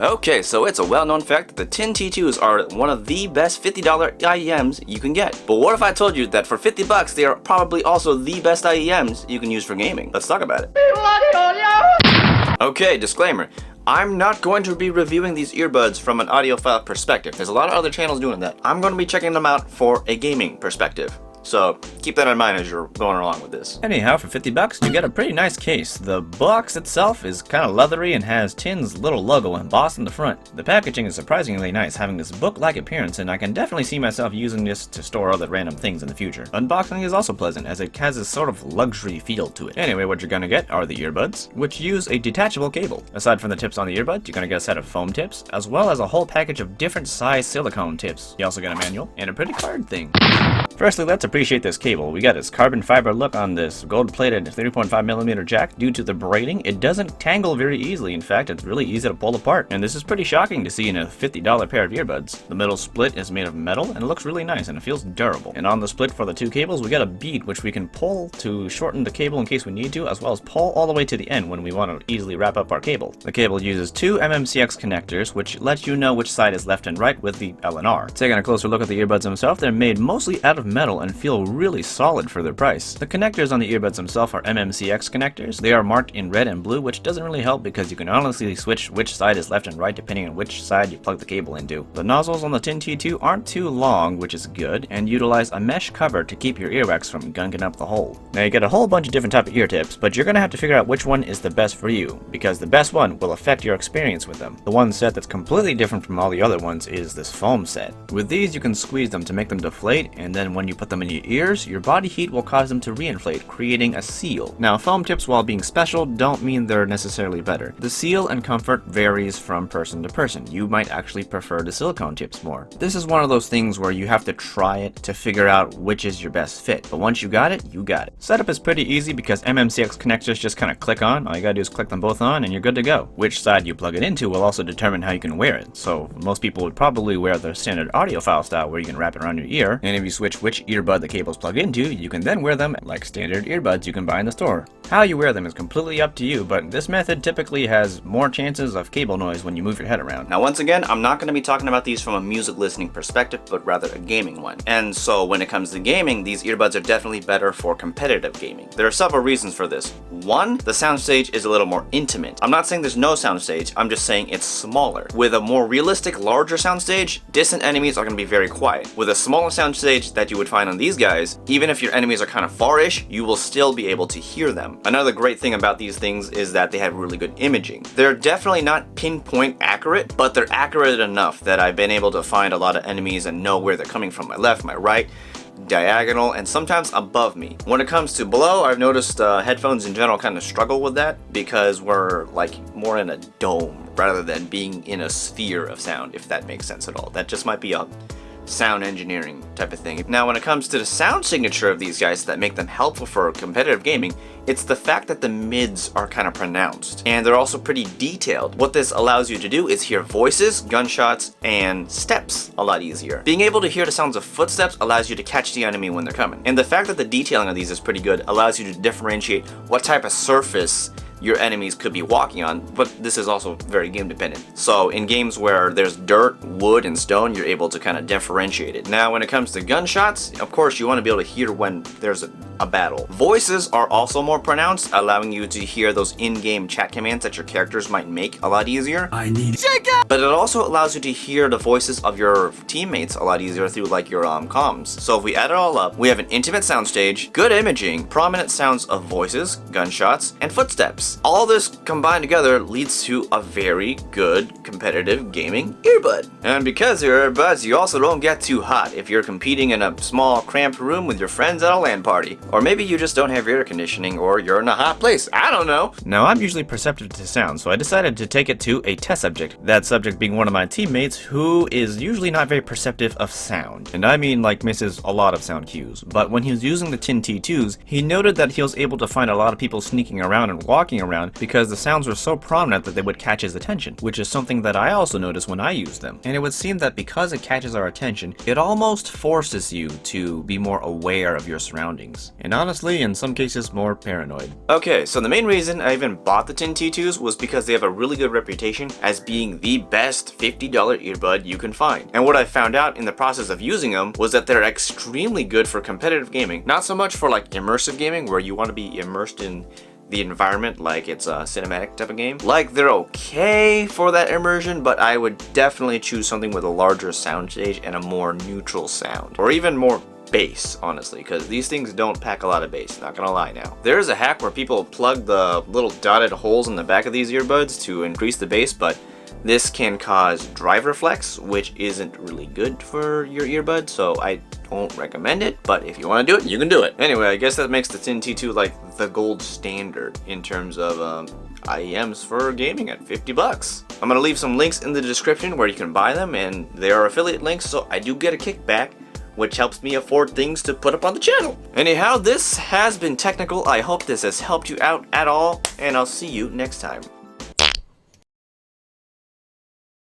Okay, so it's a well-known fact that the tin T2s are one of the best $50 IEMs you can get. But what if I told you that for 50 bucks, they are probably also the best IEMs you can use for gaming? Let's talk about it. Okay, disclaimer. I'm not going to be reviewing these earbuds from an audiophile perspective. There's a lot of other channels doing that. I'm going to be checking them out for a gaming perspective. So keep that in mind as you're going along with this. Anyhow, for 50 bucks, you get a pretty nice case. The box itself is kind of leathery and has Tin's little logo embossed in the front. The packaging is surprisingly nice, having this book-like appearance, and I can definitely see myself using this to store other random things in the future. Unboxing is also pleasant, as it has this sort of luxury feel to it. Anyway, what you're gonna get are the earbuds, which use a detachable cable. Aside from the tips on the earbud, you're gonna get a set of foam tips, as well as a whole package of different size silicone tips. You also get a manual and a pretty card thing. Firstly, let's appreciate this cable. We got this carbon fiber look on this gold-plated 3.5mm jack. Due to the braiding, it doesn't tangle very easily. In fact, it's really easy to pull apart, and this is pretty shocking to see in a $50 pair of earbuds. The middle split is made of metal, and it looks really nice, and it feels durable. And on the split for the two cables, we got a bead which we can pull to shorten the cable in case we need to, as well as pull all the way to the end when we want to easily wrap up our cable. The cable uses two MMCX connectors, which let you know which side is left and right with the L and R. Taking a closer look at the earbuds themselves, they're made mostly out of metal and feel really solid for their price. The connectors on the earbuds themselves are MMCX connectors. They are marked in red and blue, which doesn't really help because you can honestly switch which side is left and right depending on which side you plug the cable into. The nozzles on the tin T2 aren't too long, which is good, and utilize a mesh cover to keep your earwax from gunking up the hole. Now you get a whole bunch of different type of ear tips, but you're gonna have to figure out which one is the best for you, because the best one will affect your experience with them. The one set that's completely different from all the other ones is this foam set. With these, you can squeeze them to make them deflate, and then when you put them in your ears, your body heat will cause them to reinflate, creating a seal. Now, foam tips, while being special, don't mean they're necessarily better. The seal and comfort varies from person to person. You might actually prefer the silicone tips more. This is one of those things where you have to try it to figure out which is your best fit, but once you got it, you got it. Setup is pretty easy because MMCX connectors just kind of click on. All you gotta do is click them both on and you're good to go. Which side you plug it into will also determine how you can wear it. So most people would probably wear the standard audiophile style where you can wrap it around your ear, and if you switch which earbud the cables plug into, you can then wear them like standard earbuds you can buy in the store. How you wear them is completely up to you, but this method typically has more chances of cable noise when you move your head around. Now once again, I'm not going to be talking about these from a music listening perspective, but rather a gaming one. And so when it comes to gaming, these earbuds are definitely better for competitive gaming. There are several reasons for this. One, the soundstage is a little more intimate. I'm not saying there's no soundstage, I'm just saying it's smaller. With a more realistic, larger soundstage, distant enemies are going to be very quiet. With a smaller soundstage that you would find on these guys, even if your enemies are kind of far-ish, you will still be able to hear them. Another great thing about these things is that they have really good imaging. They're definitely not pinpoint accurate, but they're accurate enough that I've been able to find a lot of enemies and know where they're coming from, my left, my right, diagonal, and sometimes above me. When it comes to below, I've noticed headphones in general kind of struggle with that because we're like more in a dome rather than being in a sphere of sound, if that makes sense at all. That just might be a sound engineering type of thing. Now when it comes to the sound signature of these guys that make them helpful for competitive gaming, it's the fact that the mids are kind of pronounced and they're also pretty detailed. What this allows you to do is hear voices, gunshots, and steps a lot easier. Being able to hear the sounds of footsteps allows you to catch the enemy when they're coming. And the fact that the detailing of these is pretty good allows you to differentiate what type of surface your enemies could be walking on, but this is also very game dependent. So in games where there's dirt, wood, and stone, you're able to kind of differentiate it. Now when it comes to gunshots, of course you want to be able to hear when there's a battle. Voices are also more pronounced, allowing you to hear those in-game chat commands that your characters might make a lot easier. I need But it also allows you to hear the voices of your teammates a lot easier through like your comms. So if we add it all up, we have an intimate soundstage, good imaging, prominent sounds of voices, gunshots, and footsteps. All this combined together leads to a very good competitive gaming earbud. And because they're earbuds, you also don't get too hot if you're competing in a small cramped room with your friends at a LAN party. Or maybe you just don't have air conditioning or you're in a hot place. I don't know. Now I'm usually perceptive to sound, so I decided to take it to a test subject. That subject being one of my teammates who is usually not very perceptive of sound. And I mean like misses a lot of sound cues. But when he was using the tin T2s, he noted that he was able to find a lot of people sneaking around and walking around because the sounds were so prominent that they would catch his attention, which is something that I also noticed when I use them. And it would seem that because it catches our attention, it almost forces you to be more aware of your surroundings. and honestly, in some cases, more paranoid. Okay, so the main reason I even bought the Tin T2s was because they have a really good reputation as being the best $50 earbud you can find. And what I found out in the process of using them was that they're extremely good for competitive gaming, not so much for like immersive gaming where you want to be immersed in the environment like it's a cinematic type of game. Like, they're okay for that immersion, but I would definitely choose something with a larger sound stage and a more neutral sound, or even more bass, honestly, because these things don't pack a lot of bass, not gonna lie now. There is a hack where people plug the little dotted holes in the back of these earbuds to increase the bass, but this can cause drive reflex, which isn't really good for your earbud, so I don't recommend it, but if you want to do it, you can do it. Anyway, I guess that makes the Tin T2 like the gold standard in terms of IEMs for gaming at $50. I'm gonna leave some links in the description where you can buy them, and they are affiliate links, so I do get a kickback, which helps me afford things to put up on the channel. Anyhow, this has been technical. I hope this has helped you out at all, and I'll see you next time.